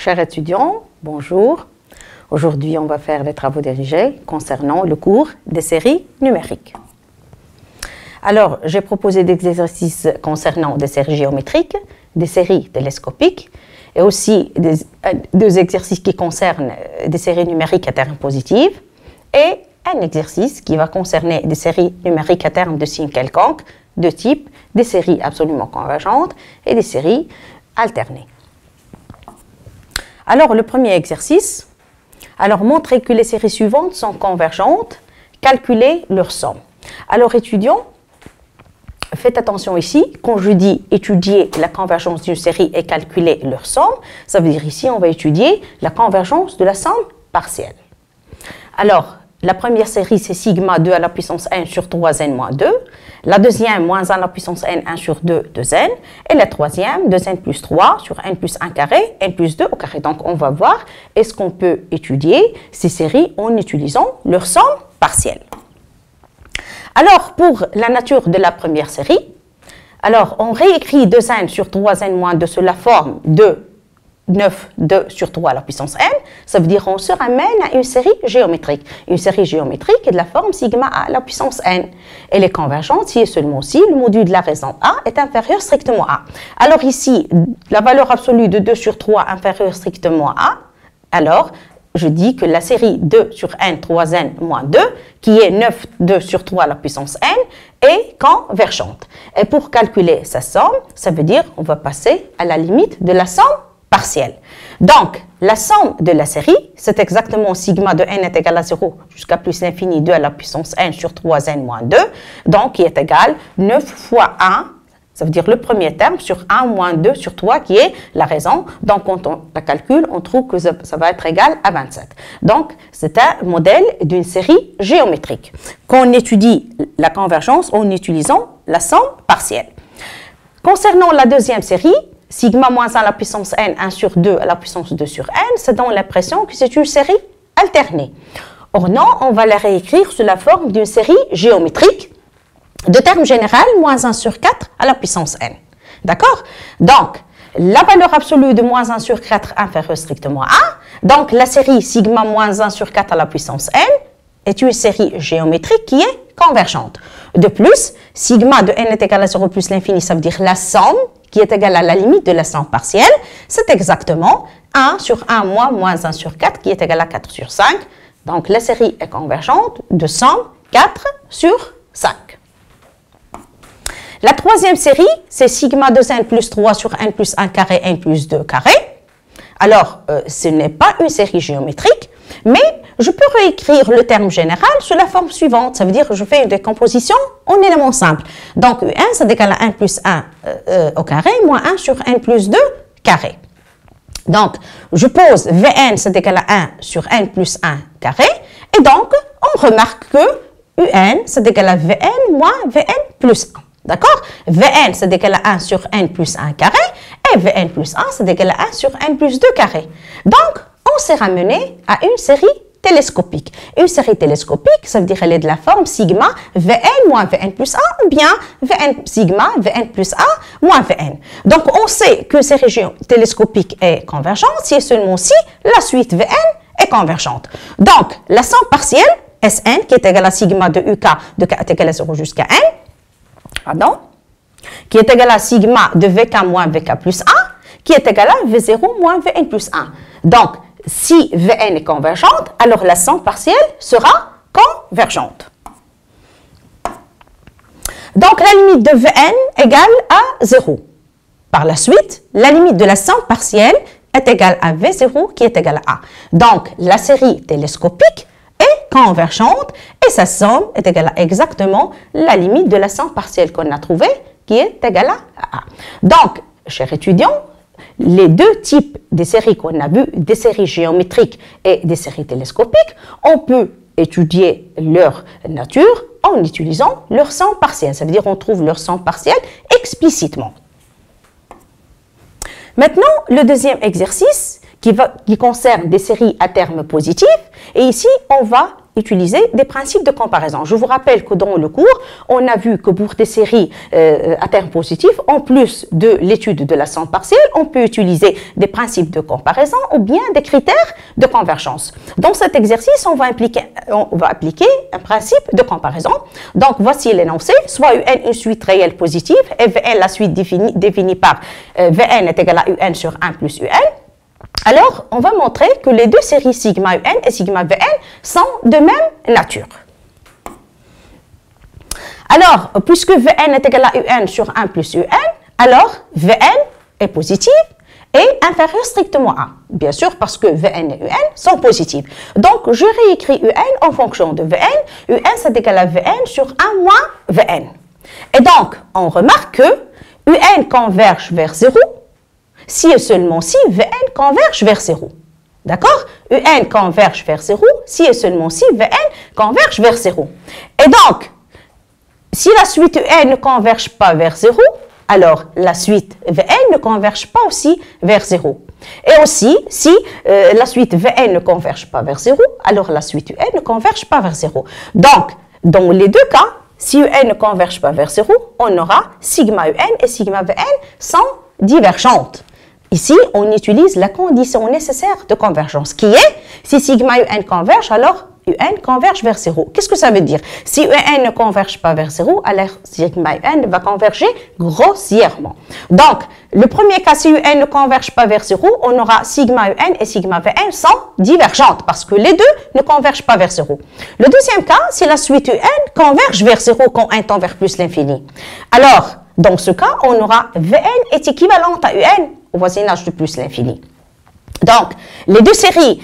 Chers étudiants, bonjour. Aujourd'hui, on va faire les travaux dirigés concernant le cours des séries numériques. Alors, j'ai proposé des exercices concernant des séries géométriques, des séries télescopiques et aussi deux exercices qui concernent des séries numériques à terme positive et un exercice qui va concerner des séries numériques à terme de signe quelconque, de type des séries absolument convergentes et des séries alternées. Alors, le premier exercice, montrer que les séries suivantes sont convergentes, calculer leur somme. Alors, étudiants, faites attention ici, quand je dis étudier la convergence d'une série et calculer leur somme, ça veut dire ici, on va étudier la convergence de la somme partielle. Alors, la première série, c'est sigma 2 à la puissance n sur 3n moins 2. La deuxième, moins 1 à la puissance n, 1 sur 2, 2n. Et la troisième, 2n plus 3 sur n plus 1 carré, n plus 2 au carré. Donc, on va voir, est-ce qu'on peut étudier ces séries en utilisant leur somme partielle. Alors, pour la nature de la première série, on réécrit 2n sur 3n moins 2 sous la forme de 9, 2 sur 3 à la puissance n, ça veut dire qu'on se ramène à une série géométrique. Une série géométrique est de la forme sigma a à la puissance n. Elle est convergente si et seulement si le module de la raison a est inférieur strictement à. Alors ici, la valeur absolue de 2 sur 3 inférieure strictement à, alors je dis que la série 2 sur n, 3n moins 2, qui est 9, 2 sur 3 à la puissance n, est convergente. Et pour calculer sa somme, ça veut dire qu'on va passer à la limite de la somme partielle. Donc, la somme de la série, c'est exactement sigma de n est égal à 0 jusqu'à plus l'infini 2 à la puissance n sur 3n moins 2, donc qui est égal 9 fois 1, ça veut dire le premier terme, sur 1 moins 2 sur 3, qui est la raison. Donc, quand on la calcule, on trouve que ça va être égal à 27. Donc, c'est un modèle d'une série géométrique qu'on étudie la convergence en utilisant la somme partielle. Concernant la deuxième série, sigma moins 1 à la puissance n, 1 sur 2 à la puissance 2 sur n, ça donne l'impression que c'est une série alternée. Or non, on va la réécrire sous la forme d'une série géométrique de terme général, moins 1 sur 4 à la puissance n. D'accord? Donc, la valeur absolue de moins 1 sur 4 inférieure strictement à, donc la série sigma moins 1 sur 4 à la puissance n est une série géométrique qui est convergente. De plus, sigma de n est égal à 0 plus l'infini, ça veut dire la somme qui est égale à la limite de la somme partielle, c'est exactement 1 sur 1 moins 1 sur 4 qui est égal à 4 sur 5. Donc, la série est convergente de somme 4 sur 5. La troisième série, c'est sigma de n plus 3 sur n plus 1 carré, n plus 2 carré. Alors, ce n'est pas une série géométrique, mais je peux réécrire le terme général sous la forme suivante. Ça veut dire que je fais une décomposition en éléments simples. Donc, un, ça décale à n plus 1 au carré, moins 1 sur n plus 2 carré. Donc, je pose Vn, ça décale à 1 sur n plus 1 carré. Et donc, on remarque que Un, ça décale à Vn moins Vn plus 1. D'accord? Vn, ça décale à 1 sur n plus 1 carré. Et Vn plus 1, ça décale à 1 sur n plus 2 carré. Donc, on s'est ramené à une série télescopique. Une série télescopique, ça veut dire qu'elle est de la forme sigma Vn moins Vn plus 1 ou bien Vn sigma Vn plus 1 moins Vn. Donc, on sait que cette région télescopique est convergente si et seulement si la suite Vn est convergente. Donc, la somme partielle, Sn, qui est égale à sigma de uk de k est égal à 0 jusqu'à n, qui est égal à sigma de Vk moins Vk plus 1, qui est égal à V0 moins Vn plus 1. Donc, si Vn est convergente, alors la somme partielle sera convergente. Donc, la limite de Vn égale à 0. Par la suite, la limite de la somme partielle est égale à V0 qui est égal à A. Donc, la série télescopique est convergente et sa somme est égale à exactement la limite de la somme partielle qu'on a trouvée qui est égale à A. Donc, chers étudiants, les deux types de séries qu'on a vues, des séries géométriques et des séries télescopiques, on peut étudier leur nature en utilisant leur somme partielle. Ça veut dire qu'on trouve leur somme partielle explicitement. Maintenant, le deuxième exercice qui concerne des séries à terme positif. Et ici, on va utiliser des principes de comparaison. Je vous rappelle que dans le cours, on a vu que pour des séries à terme positif, en plus de l'étude de la somme partielle, on peut utiliser des principes de comparaison ou bien des critères de convergence. Dans cet exercice, on va appliquer un principe de comparaison. Donc, voici l'énoncé. Soit UN une suite réelle positive et Vn la suite définie par Vn est égal à Un sur 1 plus Un. Alors, on va montrer que les deux séries sigma UN et sigma Vn sont de même nature. Alors, puisque Vn est égal à Un sur 1 plus Un, alors Vn est positive et inférieure strictement à 1. Bien sûr, parce que Vn et Un sont positifs. Donc, je réécris Un en fonction de Vn. Un, c'est égal à Vn sur 1 moins Vn. Et donc, on remarque que Un converge vers 0 si et seulement si Vn converge vers 0. D'accord? Un converge vers 0 si et seulement si Vn converge vers 0. Et donc, si la suite Un ne converge pas vers 0, alors la suite Vn ne converge pas aussi vers 0. Et aussi, si la suite Vn ne converge pas vers 0, alors la suite Un ne converge pas vers 0. Donc, dans les deux cas, si Un ne converge pas vers 0, on aura sigma Un et sigma Vn sont divergentes. Ici, on utilise la condition nécessaire de convergence, qui est, si sigma Un converge, alors Un converge vers 0. Qu'est-ce que ça veut dire? Si Un ne converge pas vers 0, alors sigma Un va converger grossièrement. Donc, le premier cas, si Un ne converge pas vers 0, on aura sigma Un et sigma Vn sont divergentes, parce que les deux ne convergent pas vers 0. Le deuxième cas, si la suite Un converge vers 0 quand Un tend vers plus l'infini. Alors, dans ce cas, on aura Vn est équivalente à Un au voisinage de plus l'infini. Donc, les deux séries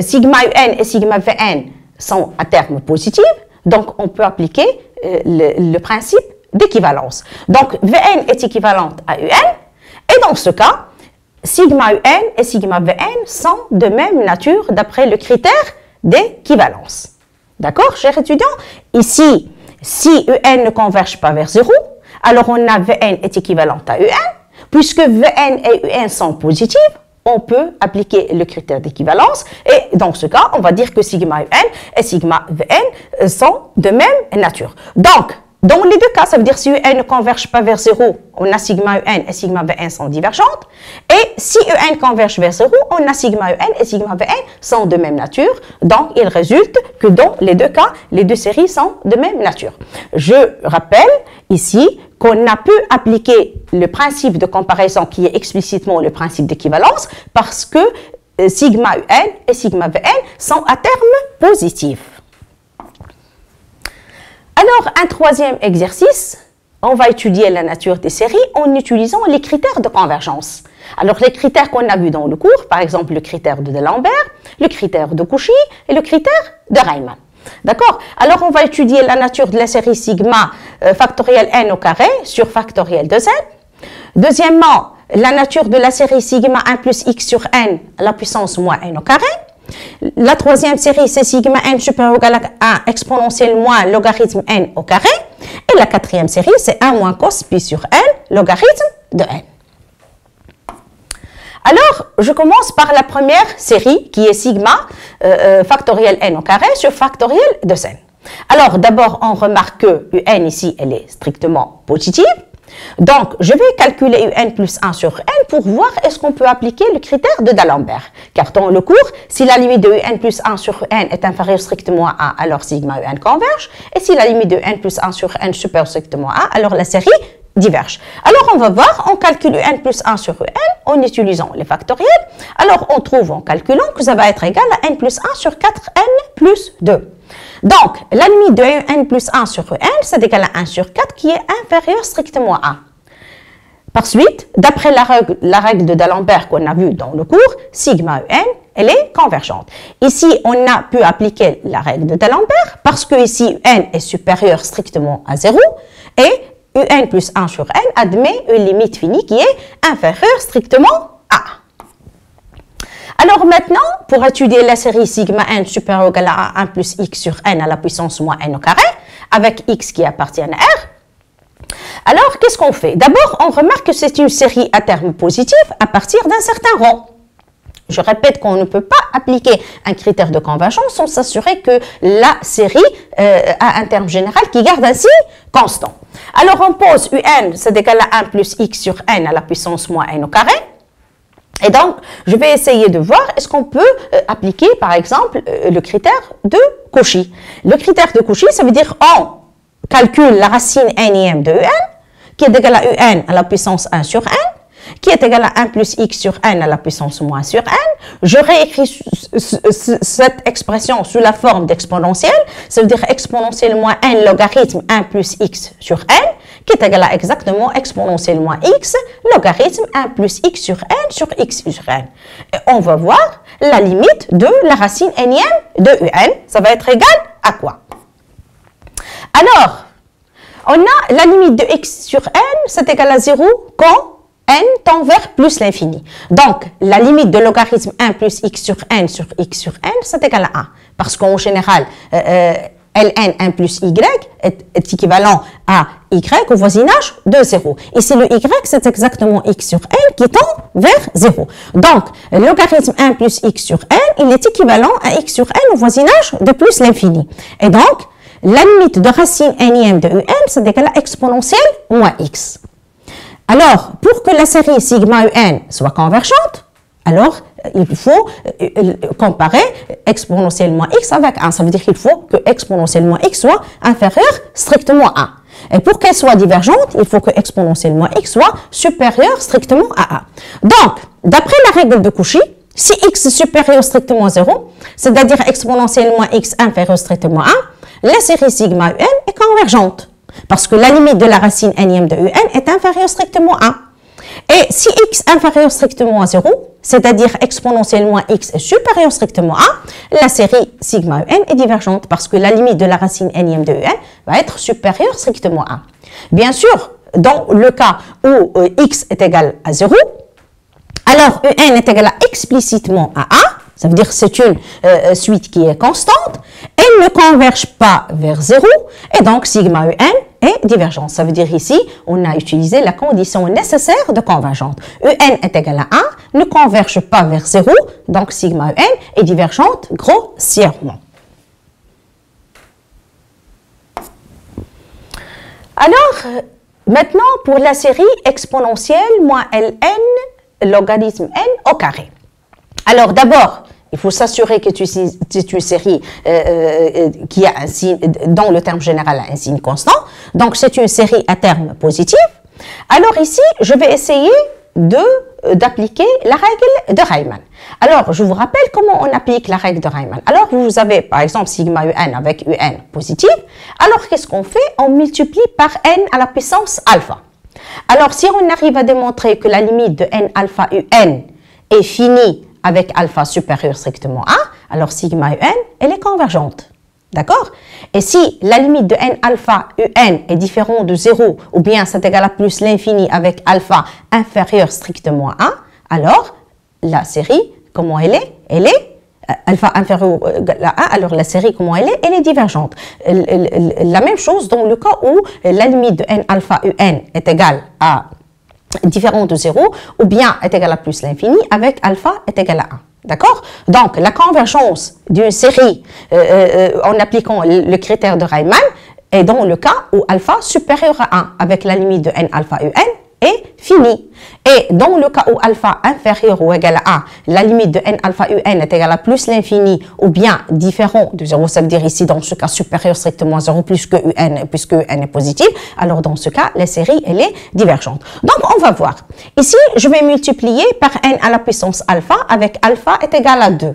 sigma Un et sigma Vn sont à terme positifs, donc on peut appliquer le principe d'équivalence. Donc, Vn est équivalente à Un, et dans ce cas, sigma Un et sigma Vn sont de même nature d'après le critère d'équivalence. D'accord, chers étudiants? Ici, si Un ne converge pas vers 0, alors on a Vn est équivalente à Un. Puisque Vn et Un sont positifs, on peut appliquer le critère d'équivalence et dans ce cas, on va dire que sigma Un et sigma Vn sont de même nature. Donc, dans les deux cas, ça veut dire si Un ne converge pas vers 0, on a sigma Un et sigma Vn sont divergentes. Et si Un converge vers 0, on a sigma Un et sigma Vn sont de même nature. Donc, il résulte que dans les deux cas, les deux séries sont de même nature. Je rappelle ici qu'on a pu appliquer le principe de comparaison qui est explicitement le principe d'équivalence parce que sigma Un et sigma Vn sont à terme positifs. Alors, un troisième exercice, on va étudier la nature des séries en utilisant les critères de convergence. Alors, les critères qu'on a vus dans le cours, par exemple le critère de D'Alembert, le critère de Cauchy et le critère de Riemann. D'accord? Alors, on va étudier la nature de la série sigma factoriel n au carré sur factoriel de z. Deuxièmement, la nature de la série sigma 1 plus x sur n à la puissance moins n au carré. La troisième série, c'est sigma n supérieur ou égal à 1 exponentielle moins logarithme n au carré. Et la quatrième série, c'est 1 moins cos pi sur n logarithme de n. Alors, je commence par la première série qui est sigma factoriel n au carré sur factoriel de n. Alors, d'abord, on remarque que un ici, elle est strictement positive. Donc, je vais calculer un plus 1 sur n pour voir est-ce qu'on peut appliquer le critère de D'Alembert. Car dans le cours, si la limite de un plus 1 sur n est inférieure strictement à 1, alors sigma un converge. Et si la limite de n plus 1 sur n supérieure strictement à 1, alors la série diverge. Alors, on va voir, on calcule n plus 1 sur n en utilisant les factoriels. Alors, on trouve en calculant que ça va être égal à n plus 1 sur 4n plus 2. Donc, la limite de n plus 1 sur n, c'est égal à 1 sur 4 qui est inférieur strictement à 1. Par suite, d'après la règle de D'Alembert qu'on a vue dans le cours, sigma n, elle est convergente. Ici, on a pu appliquer la règle de D'Alembert parce que ici, n est supérieur strictement à 0 et un plus 1 sur n admet une limite finie qui est inférieure strictement à 1. Alors maintenant, pour étudier la série sigma n supérieur ou égal à 1 plus x sur n à la puissance moins n au carré, avec x qui appartient à R, alors qu'est-ce qu'on fait? D'abord, on remarque que c'est une série à terme positif à partir d'un certain rang. Je répète qu'on ne peut pas appliquer un critère de convergence sans s'assurer que la série a un terme général qui garde un signe constant. Alors on pose un, c'est égal à 1 plus x sur n à la puissance moins n au carré. Et donc, je vais essayer de voir est-ce qu'on peut appliquer, par exemple, le critère de Cauchy. Le critère de Cauchy, ça veut dire on calcule la racine nième de un, qui est égale à un à la puissance 1 sur n, qui est égal à 1 plus x sur n à la puissance moins sur n. Je réécris cette expression sous la forme d'exponentielle, ça veut dire exponentielle moins n logarithme 1 plus x sur n, qui est égal à exactement exponentielle moins x logarithme 1 plus x sur n. Et on va voir la limite de la racine nième de un, ça va être égal à quoi? Alors, on a la limite de x sur n, c'est égal à 0 quand n tend vers plus l'infini. Donc, la limite de logarithme 1 plus x sur n, c'est égal à 1. Parce qu'en général, ln 1 plus y est équivalent à y au voisinage de 0. Ici, le y, c'est exactement x sur n qui tend vers 0. Donc, le logarithme 1 plus x sur n, il est équivalent à x sur n au voisinage de plus l'infini. Et donc, la limite de racine nième de un, c'est égal à exponentielle moins x. Alors, pour que la série sigma un soit convergente, alors il faut comparer exponentielle moins x avec 1. Ça veut dire qu'il faut que exponentielle moins x soit inférieure strictement à 1. Et pour qu'elle soit divergente, il faut que exponentielle moins x soit supérieure strictement à 1. Donc, d'après la règle de Cauchy, si x est supérieur strictement à 0, c'est-à-dire exponentielle moins x inférieure strictement à 1, la série sigma un est convergente. Parce que la limite de la racine nième de un est inférieure strictement à 1. Et si x inférieur strictement à 0, c'est-à-dire exponentielle moins x est supérieur strictement à 1, la série sigma un est divergente parce que la limite de la racine nième de un va être supérieure strictement à 1. Bien sûr, dans le cas où x est égal à 0, alors un est égal à explicitement à 1, ça veut dire que c'est une suite qui est constante, elle ne converge pas vers 0, et donc sigma un est divergente. Ça veut dire ici, on a utilisé la condition nécessaire de convergente. Un est égal à 1, ne converge pas vers 0, donc sigma un est divergente grossièrement. Alors, maintenant pour la série exponentielle moins ln logarithme n au carré. Alors d'abord, il faut s'assurer que c'est une série qui a un signe, dont le terme général a un signe constant. Donc c'est une série à terme positif. Alors ici, je vais essayer d'appliquer la règle de Riemann. Alors, je vous rappelle comment on applique la règle de Riemann. Alors, vous avez par exemple sigma un avec un positif. Alors, qu'est-ce qu'on fait? On multiplie par n à la puissance alpha. Alors, si on arrive à démontrer que la limite de n alpha un est finie avec alpha supérieur strictement à 1, alors sigma un, elle est convergente. D'accord? Et si la limite de n alpha un est différente de 0, ou bien c'est égal à plus l'infini avec alpha inférieur strictement à 1, alors la série, comment elle est? Elle est alpha inférieur à 1, alors la série, comment elle est? Elle est divergente. La même chose dans le cas où la limite de n alpha un est égale à différent de 0, ou bien est égal à plus l'infini avec alpha est égal à 1. D'accord? Donc, la convergence d'une série en appliquant le critère de Riemann est dans le cas où alpha supérieur à 1 avec la limite de n alpha un est finie. Et dans le cas où alpha inférieur ou égal à 1, la limite de n alpha un est égale à plus l'infini ou bien différent de 0, ça veut dire ici dans ce cas supérieur strictement à 0 puisque un est positif, alors dans ce cas, la série, elle est divergente. Donc, on va voir. Ici, je vais multiplier par n à la puissance alpha avec alpha est égal à 2.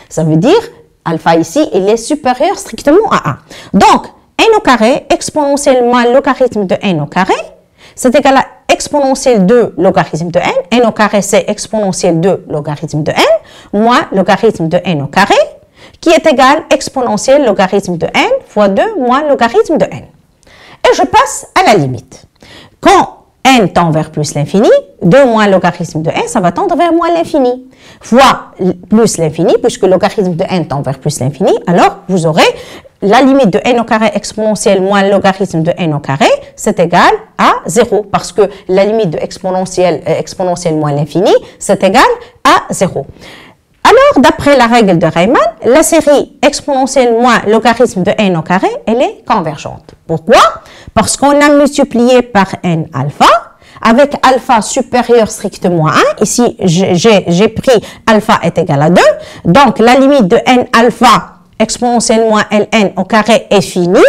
Ça veut dire, alpha ici, il est supérieur strictement à 1. Donc, n au carré exponentiellement logarithme de n au carré, c'est égal à exponentielle 2 logarithme de n. N au carré, c'est exponentielle 2 logarithme de n, moins logarithme de n au carré, qui est égal exponentielle logarithme de n fois 2 moins logarithme de n. Et je passe à la limite. Quand n tend vers plus l'infini, 2 moins logarithme de n, ça va tendre vers moins l'infini, fois plus l'infini, puisque logarithme de n tend vers plus l'infini, alors vous aurez la limite de n au carré exponentielle moins le logarithme de n au carré, c'est égal à 0, parce que la limite de exponentielle moins l'infini, c'est égal à 0. Alors, d'après la règle de Riemann, la série exponentielle moins logarithme de n au carré, elle est convergente. Pourquoi? Parce qu'on a multiplié par n alpha, avec alpha supérieur strictement à 1. Ici, j'ai pris alpha est égal à 2. Donc, la limite de n alpha exponentielle moins ln au carré est finie,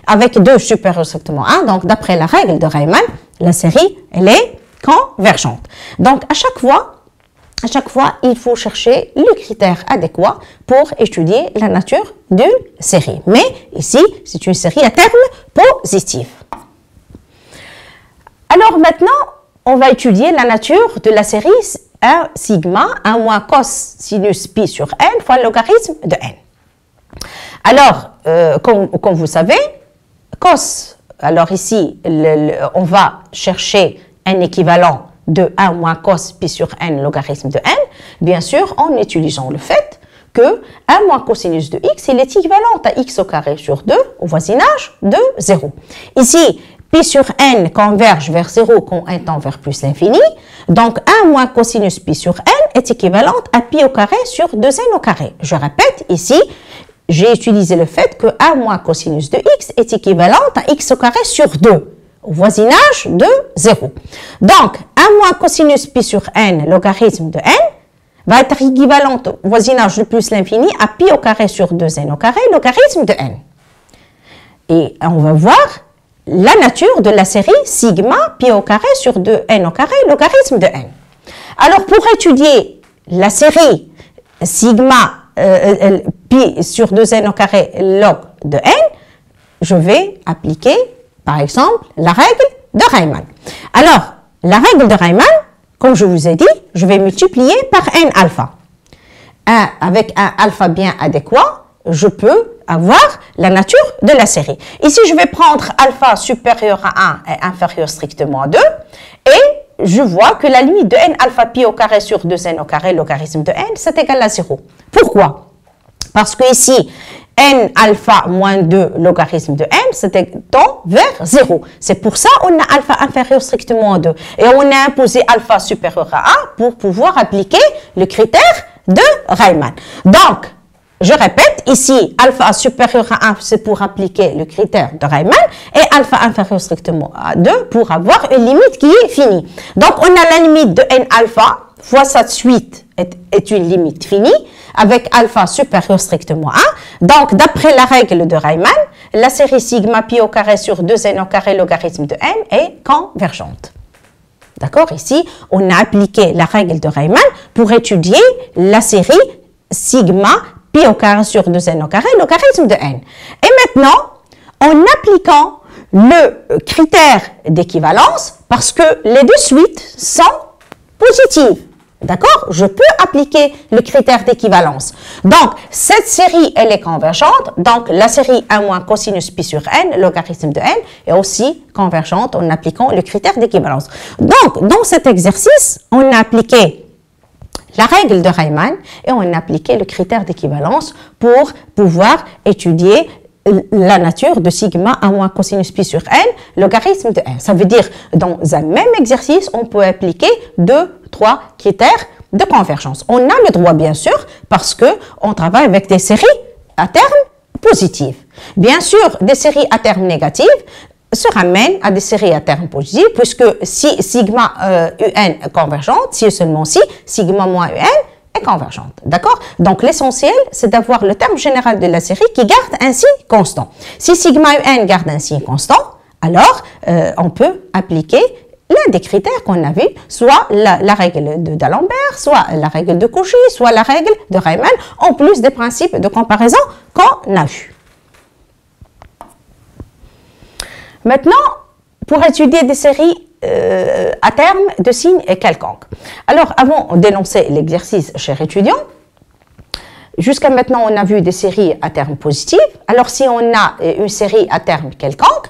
avec 2 supérieur strictement à 1. Donc, d'après la règle de Riemann, la série, elle est convergente. Donc, à chaque fois, il faut chercher le critère adéquat pour étudier la nature d'une série. Mais ici, c'est une série à terme positif. Alors maintenant, on va étudier la nature de la série 1 sigma 1 moins cos sinus pi sur n fois le logarithme de n. Alors, comme vous savez, cos, alors ici, on va chercher un équivalent de 1 moins cos pi sur n logarithme de n, bien sûr en utilisant le fait que 1 moins cosinus de x, il est équivalent à x au carré sur 2 au voisinage de 0. Ici, pi sur n converge vers 0 quand n tend vers plus l'infini, donc 1 moins cosinus pi sur n est équivalente à pi au carré sur 2n au carré. Je répète, ici, j'ai utilisé le fait que 1 moins cosinus de x est équivalente à x au carré sur 2. Au voisinage de 0. Donc, 1 moins cosinus pi sur n, logarithme de n, va être équivalente au voisinage de plus l'infini à pi au carré sur 2n au carré, logarithme de n. Et on va voir la nature de la série sigma pi au carré sur 2n au carré, logarithme de n. Alors, pour étudier la série sigma pi sur 2n au carré log de n, je vais appliquer par exemple, la règle de Riemann. Alors, la règle de Riemann, comme je vous ai dit, je vais multiplier par n alpha. Avec un alpha bien adéquat, je peux avoir la nature de la série. Ici, je vais prendre alpha supérieur à 1 et inférieur strictement à 2, et je vois que la limite de n alpha pi au carré sur 2n au carré, logarithme de n, c'est égal à 0. Pourquoi? Parce que ici, n alpha moins 2 logarithme de n, c'est tend vers 0. C'est pour ça qu'on a alpha inférieur strictement à 2. Et on a imposé alpha supérieur à 1 pour pouvoir appliquer le critère de Riemann. Donc, je répète, ici, alpha supérieur à 1, c'est pour appliquer le critère de Riemann, et alpha inférieur strictement à 2 pour avoir une limite qui est finie. Donc, on a la limite de n alpha fois sa suite est une limite finie, avec alpha supérieur strictement à 1. Donc, d'après la règle de Riemann, la série sigma pi au carré sur 2n au carré logarithme de n est convergente. D'accord? Ici, on a appliqué la règle de Riemann pour étudier la série sigma pi au carré sur 2n au carré logarithme de n. Et maintenant, en appliquant le critère d'équivalence, parce que les deux suites sont positives. D'accord? Je peux appliquer le critère d'équivalence. Donc, cette série, elle est convergente. Donc, la série 1 moins cosinus pi sur n, logarithme de n, est aussi convergente en appliquant le critère d'équivalence. Donc, dans cet exercice, on a appliqué la règle de Riemann et on a appliqué le critère d'équivalence pour pouvoir étudier la nature de sigma 1 moins cosinus pi sur n, logarithme de n. Ça veut dire, dans un même exercice, on peut appliquer 2-3 critères de convergence. On a le droit, bien sûr, parce qu'on travaille avec des séries à terme positives. Bien sûr, des séries à terme négatives se ramènent à des séries à terme positives, puisque si sigma un est convergente, si et seulement si sigma moins un est convergente. D'accord? Donc, l'essentiel, c'est d'avoir le terme général de la série qui garde un signe constant. Si sigma un garde un signe constant, alors on peut appliquer l'un des critères qu'on a vu, soit la règle d'Alembert, soit la règle de Cauchy, soit la règle de Riemann, en plus des principes de comparaison qu'on a vus. Maintenant, pour étudier des séries à terme de signes quelconques. Alors, avant d'énoncer l'exercice, chers étudiants, jusqu'à maintenant, on a vu des séries à terme positives. Alors, si on a une série à terme quelconque,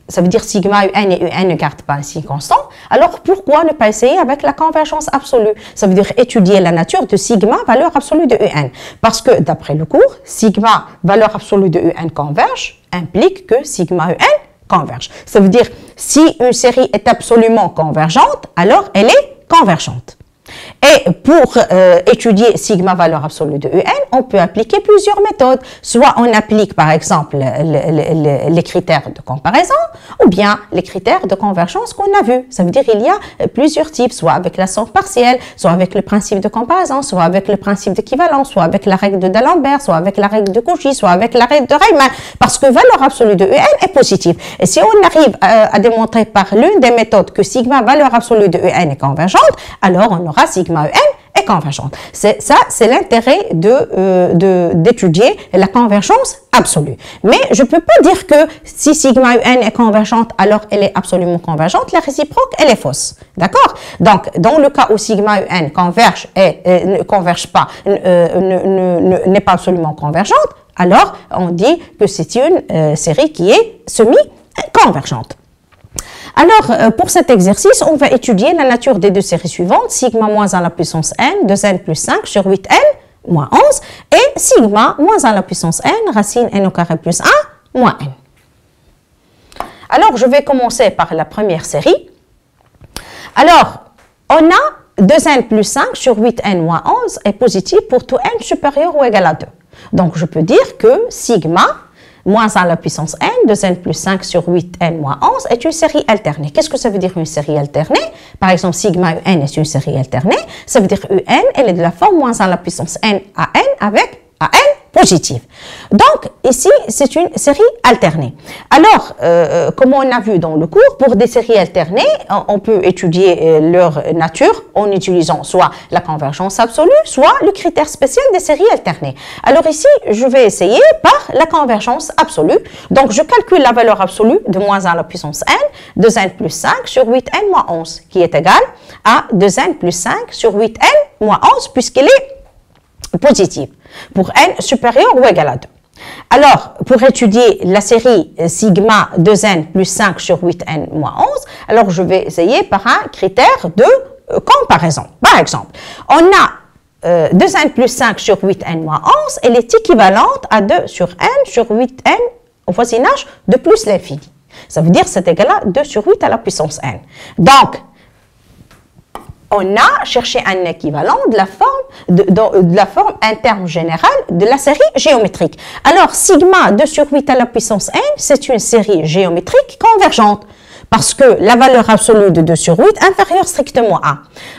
ça veut dire sigma UN et UN ne gardent pas un signe constant, alors pourquoi ne pas essayer avec la convergence absolue? Ça veut dire étudier la nature de sigma, valeur absolue de UN. Parce que d'après le cours, sigma, valeur absolue de UN converge, implique que sigma UN converge. Ça veut dire si une série est absolument convergente, alors elle est convergente. Et pour étudier sigma valeur absolue de UN, on peut appliquer plusieurs méthodes. Soit on applique par exemple les critères de comparaison ou bien les critères de convergence qu'on a vus. Ça veut dire qu'il y a plusieurs types, soit avec la somme partielle, soit avec le principe de comparaison, soit avec le principe d'équivalence, soit avec la règle de D'Alembert, soit avec la règle de Cauchy, soit avec la règle de Riemann, parce que valeur absolue de UN est positive. Et si on arrive à démontrer par l'une des méthodes que sigma valeur absolue de UN est convergente, alors on aura sigma UN est convergente. C'est l'intérêt d'étudier la convergence absolue. Mais je ne peux pas dire que si sigma UN est convergente, alors elle est absolument convergente. La réciproque, elle est fausse. D'accord? Donc, dans le cas où sigma UN converge et ne converge pas, n'est pas absolument convergente, alors on dit que c'est une série qui est semi-convergente. Alors, pour cet exercice, on va étudier la nature des deux séries suivantes, sigma moins 1 à la puissance n, 2n plus 5 sur 8n moins 11, et sigma moins 1 à la puissance n, racine n au carré plus 1 moins n. Alors, je vais commencer par la première série. Alors, on a 2n plus 5 sur 8n moins 11 est positif pour tout n supérieur ou égal à 2. Donc, je peux dire que sigma moins 1 à la puissance n, 2n plus 5 sur 8n moins 11 est une série alternée. Qu'est-ce que ça veut dire une série alternée? Par exemple, sigma un est une série alternée. Ça veut dire un, elle est de la forme moins 1 à la puissance n à n avec an positive. Donc, ici, c'est une série alternée. Alors, comme on a vu dans le cours, pour des séries alternées, on peut étudier leur nature en utilisant soit la convergence absolue, soit le critère spécial des séries alternées. Alors ici, je vais essayer par la convergence absolue. Donc, je calcule la valeur absolue de moins 1 à la puissance n, 2n plus 5 sur 8n moins 11, qui est égal à 2n plus 5 sur 8n moins 11, puisqu'elle est positive, pour n supérieur ou égal à 2. Alors, pour étudier la série sigma 2n plus 5 sur 8n moins 11, alors je vais essayer par un critère de comparaison. Par exemple, on a 2n plus 5 sur 8n moins 11, elle est équivalente à 2 sur n sur 8n au voisinage de plus l'infini. Ça veut dire que c'est égal à 2 sur 8 à la puissance n. Donc, on a cherché un équivalent de la forme un terme général de la série géométrique. Alors, sigma 2 sur 8 à la puissance n, c'est une série géométrique convergente, parce que la valeur absolue de 2 sur 8 inférieure strictement à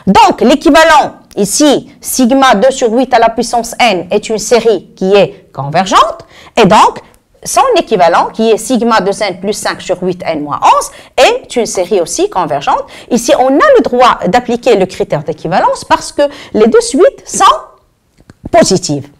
1. Donc, l'équivalent ici, sigma 2 sur 8 à la puissance n, est une série qui est convergente, et donc, son équivalent, qui est sigma 2n plus 5 sur 8n moins 11, est une série aussi convergente. Ici, on a le droit d'appliquer le critère d'équivalence parce que les deux suites sont positives.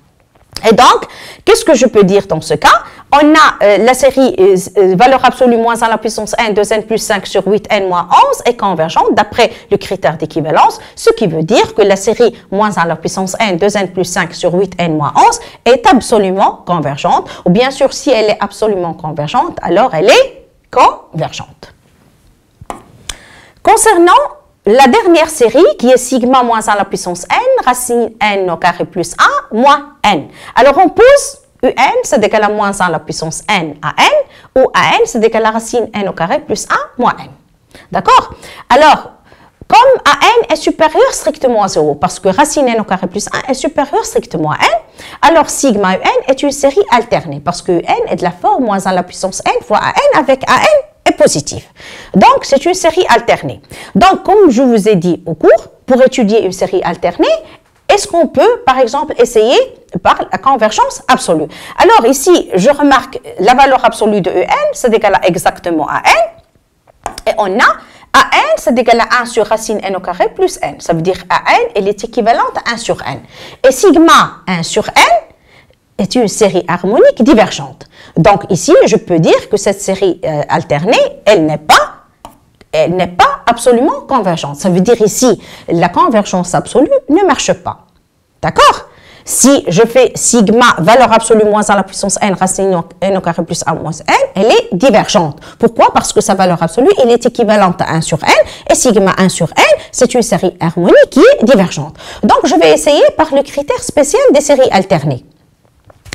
Et donc, qu'est-ce que je peux dire dans ce cas? On a la série valeur absolue moins 1 à la puissance n, 2n plus 5 sur 8n moins 11 est convergente d'après le critère d'équivalence, ce qui veut dire que la série moins 1 à la puissance n, 2n plus 5 sur 8n moins 11 est absolument convergente. Ou bien sûr, si elle est absolument convergente, alors elle est convergente. Concernant la dernière série, qui est sigma moins 1 à la puissance n, racine n au carré plus 1, moins n. Alors, on pose un, c'est égal à moins 1 à la puissance n à n, ou an, c'est égal à racine n au carré plus 1, moins n. D'accord? Alors, comme an est supérieur strictement à 0, parce que racine n au carré plus 1 est supérieur strictement à n, alors sigma un est une série alternée, parce que n est de la forme moins 1 à la puissance n fois an avec an est positif. Donc, c'est une série alternée. Donc, comme je vous ai dit au cours, pour étudier une série alternée, est-ce qu'on peut, par exemple, essayer par la convergence absolue? Alors, ici, je remarque la valeur absolue de en, c'est égal à exactement à n. Et on a an, c'est égal à 1 sur racine n au carré plus n. Ça veut dire an, elle est équivalente à 1 sur n. Et sigma 1 sur n est une série harmonique divergente. Donc ici, je peux dire que cette série alternée, elle n'est pas absolument convergente. Ça veut dire ici, la convergence absolue ne marche pas. D'accord? Si je fais sigma, valeur absolue moins 1 à la puissance n, racine n au carré plus 1 moins n, elle est divergente. Pourquoi? Parce que sa valeur absolue, elle est équivalente à 1 sur n, et sigma 1 sur n, c'est une série harmonique qui est divergente. Donc, je vais essayer par le critère spécial des séries alternées.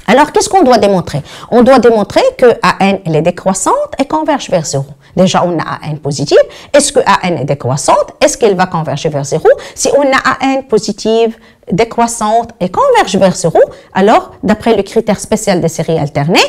Alors, qu'est-ce qu'on doit démontrer? On doit démontrer que AN, elle est décroissante et converge vers 0. Déjà, on a AN positive. Est-ce que AN est décroissante? Est-ce qu'elle va converger vers 0? Si on a AN positive, décroissante et converge vers 0, alors, d'après le critère spécial des séries alternées,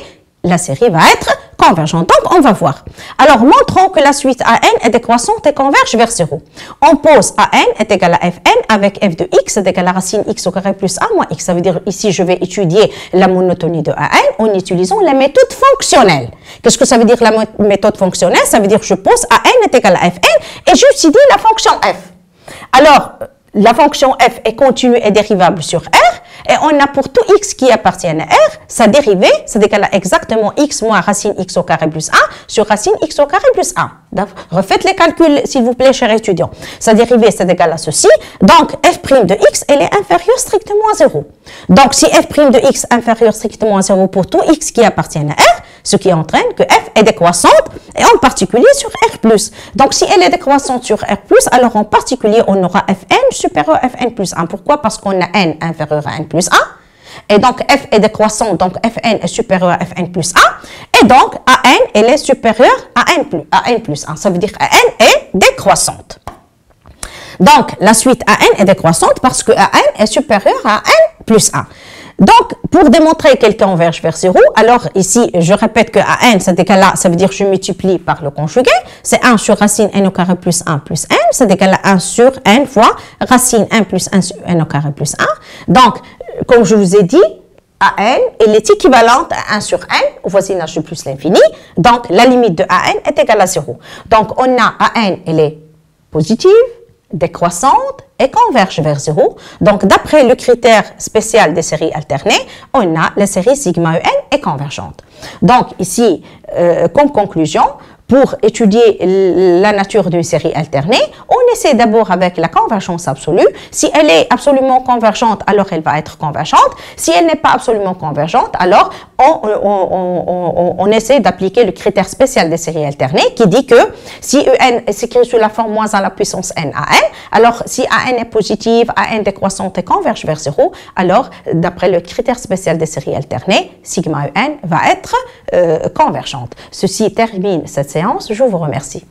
la série va être convergente. Donc, on va voir. Alors, montrons que la suite AN est décroissante et converge vers 0. On pose AN est égal à Fn avec f de x est égal à racine x au carré plus 1 moins x. Ça veut dire ici, je vais étudier la monotonie de AN en utilisant la méthode fonctionnelle. Qu'est-ce que ça veut dire la méthode fonctionnelle? Ça veut dire que je pose AN est égal à Fn et j'étudie la fonction f. Alors, la fonction f est continue et dérivable sur R, et on a pour tout x qui appartient à R, sa dérivée, c'est égal à exactement x moins racine x au carré plus 1 sur racine x au carré plus 1. Refaites les calculs, s'il vous plaît, chers étudiants. Sa dérivée, c'est égal à ceci. Donc, f' de x, elle est inférieure strictement à 0. Donc, si f' de x est inférieure strictement à 0 pour tout x qui appartient à R, ce qui entraîne que f est décroissante, et en particulier sur R+. Donc, si elle est décroissante sur R+, alors en particulier, on aura fn supérieur à fn plus 1. Pourquoi? Parce qu'on a n inférieur à n plus 1. Et donc, f est décroissante, donc fn est supérieur à fn plus 1. Et donc, an, elle est supérieure à n plus 1. Ça veut dire que an est décroissante. Donc, la suite an est décroissante parce que an est supérieur à n plus 1. Donc, pour démontrer qu'elle converge vers 0, alors ici, je répète que AN, cet égal-là, ça veut dire que je multiplie par le conjugué. C'est 1 sur racine n au carré plus 1 plus n. C'est égal à 1 sur n fois racine 1 plus 1 sur n au carré plus 1. Donc, comme je vous ai dit, AN, elle est équivalente à 1 sur n au voisinage de plus l'infini. Donc, la limite de AN est égale à 0. Donc, on a AN, elle est positive, décroissante et converge vers 0. Donc, d'après le critère spécial des séries alternées, on a la série sigma EN est convergente. Donc, ici, comme conclusion, pour étudier la nature d'une série alternée, on essaie d'abord avec la convergence absolue. Si elle est absolument convergente, alors elle va être convergente. Si elle n'est pas absolument convergente, alors on essaie d'appliquer le critère spécial des séries alternées qui dit que si EN s'écrit sous la forme moins 1 à la puissance n à n, alors si AN est positive, AN décroissante et converge vers 0, alors d'après le critère spécial des séries alternées, sigma EN va être convergente. Ceci termine cette séance. Je vous remercie.